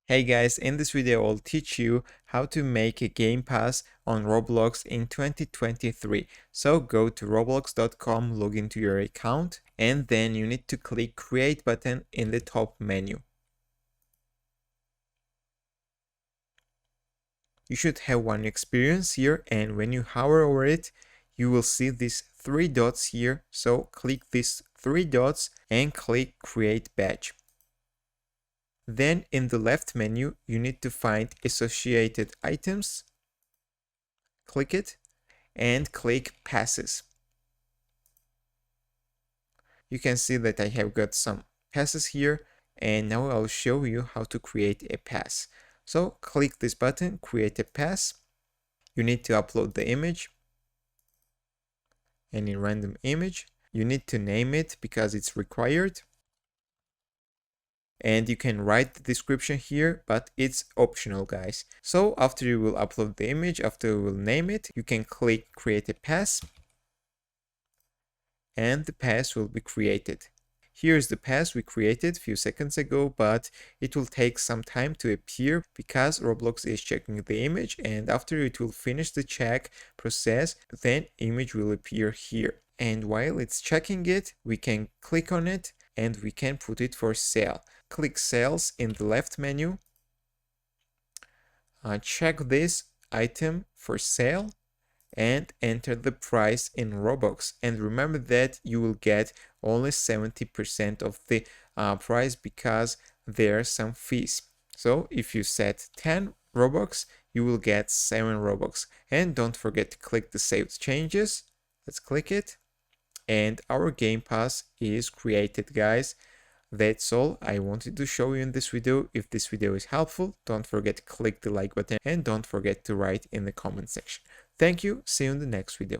Hey guys, in this video I'll teach you how to make a Game Pass on Roblox in 2023. So go to roblox.com, log into your account, and then you need to click Create button in the top menu. You should have one experience here, and when you hover over it, you will see these three dots here. So click these three dots and click Create Badge. Then in the left menu, you need to find associated items, click it, and click passes. You can see that I have got some passes here, and now I'll show you how to create a pass. So click this button, create a pass. You need to upload the image, any random image. You need to name it because it's required. And you can write the description here, but it's optional, guys. So after you will upload the image, after you will name it, you can click create a pass and the pass will be created. Here's the pass we created a few seconds ago, but it will take some time to appear because Roblox is checking the image, and after it will finish the check process, then image will appear here. And while it's checking it, we can click on it and we can put it for sale. Click sales in the left menu. Check this item for sale and enter the price in Robux. And remember that you will get only 70% of the price because there are some fees. So if you set 10 Robux, you will get 7 Robux. And don't forget to click the save changes. Let's click it. And our Game Pass is created, guys. That's all I wanted to show you in this video. If this video is helpful, don't forget to click the like button and don't forget to write in the comment section. Thank you. See you in the next video.